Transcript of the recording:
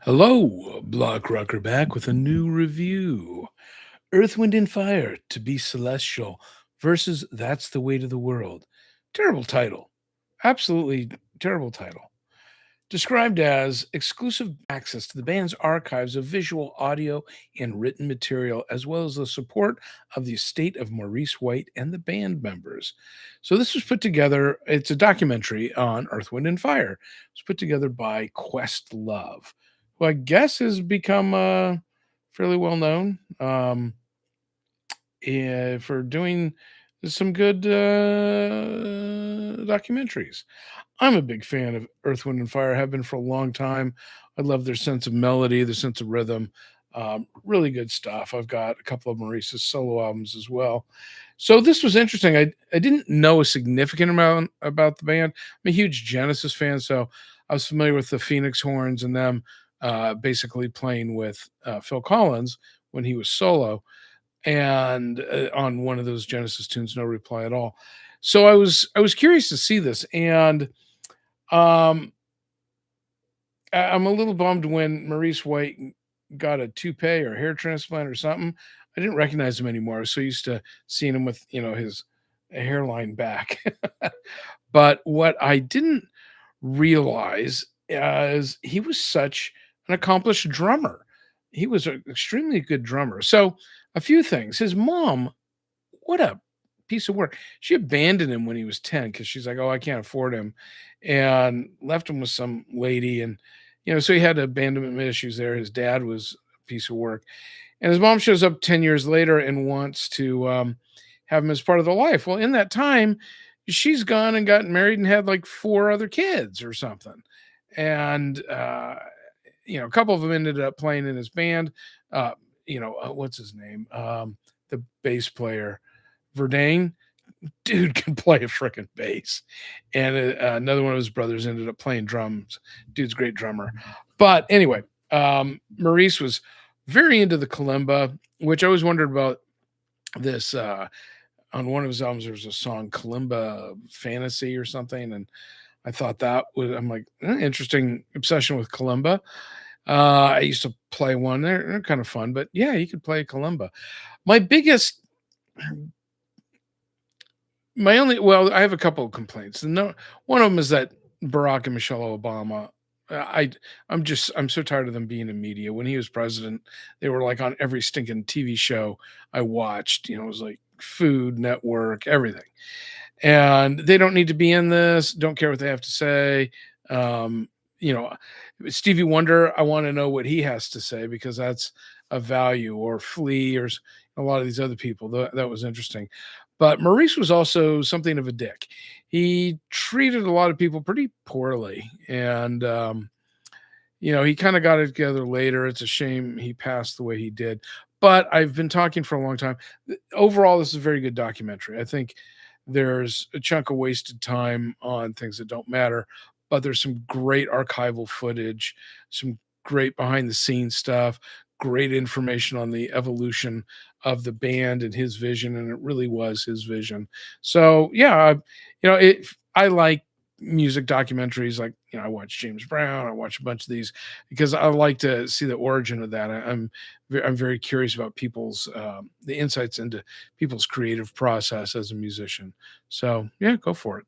Hello, Block Rocker back with a new review. Earth, Wind, and Fire to be Celestial versus That's the Weight of the World. Terrible title. Absolutely terrible title. Described as exclusive access to the band's archives of visual, audio, and written material, as well as the support of the estate of Maurice White and the band members. So, this was put together, it's a documentary on Earth, Wind, and Fire. It was put together by Quest Love, who I guess has become fairly well known for doing some good documentaries. I'm a big fan of Earth, Wind, and Fire. Have been for a long time. I love their sense of melody, their sense of rhythm. Really good stuff. I've got a couple of Maurice's solo albums as well. So this was interesting. I didn't know a significant amount about the band. I'm a huge Genesis fan, so I was familiar with the Phoenix Horns and them basically playing with Phil Collins when he was solo and on one of those Genesis tunes, No Reply at All. So I was curious to see this, and um, I'm a little bummed when Maurice White got a toupee or hair transplant or something. I didn't recognize him anymore. I was so used to seeing him with his hairline back. But what I didn't realize is he was such an accomplished drummer. He was an extremely good drummer. So a few things. His mom, what a piece of work. She abandoned him when he was 10 because she's like, "Oh, I can't afford him," and left him with some lady. And, so he had abandonment issues there. His dad was a piece of work. And his mom shows up 10 years later and wants to have him as part of their life. Well, in that time, she's gone and gotten married and had like four other kids or something. And, a couple of them ended up playing in his band. What's his name? The bass player Verdane, dude can play a freaking bass. And another one of his brothers ended up playing drums. Dude's a great drummer. But anyway, Maurice was very into the kalimba, which I always wondered about this. On one of his albums, there was a song Kalimba Fantasy or something. And I thought I'm like, interesting obsession with kalimba. I used to play one. They're kind of fun, but yeah, you could play kalimba. My biggest My only well, I have a couple of complaints. No, one of them is that Barack and Michelle Obama. I'm so tired of them being in media. When he was president, they were like on every stinking TV show I watched. It was like Food Network, everything, and they don't need to be in this. Don't care what they have to say. Um, you know, Stevie Wonder. I want to know what he has to say because that's a value. Or Flea, or a lot of these other people. That was interesting. But Maurice was also something of a dick. He treated a lot of people pretty poorly. And, he kind of got it together later. It's a shame he passed the way he did. But I've been talking for a long time. Overall, this is a very good documentary. I think there's a chunk of wasted time on things that don't matter, but there's some great archival footage, some great behind the scenes stuff, great information on the evolution of the band and his vision, and it really was his vision. So yeah, I like music documentaries. Like, I watch James Brown, I watch a bunch of these because I like to see the origin of that. I'm very curious about people's the insights into people's creative process as a musician. So yeah, go for it.